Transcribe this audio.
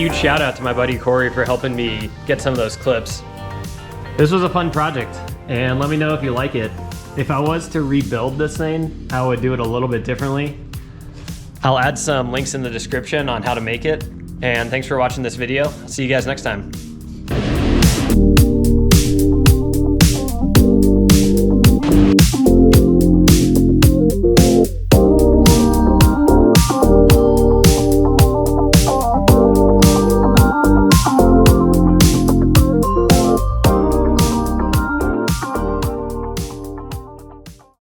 huge shout out to my buddy Corey for helping me get some of those clips. This was a fun project, and let me know if you like it. If I was to rebuild this thing, I would do it a little bit differently. I'll add some links in the description on how to make it, and thanks for watching this video. See you guys next time.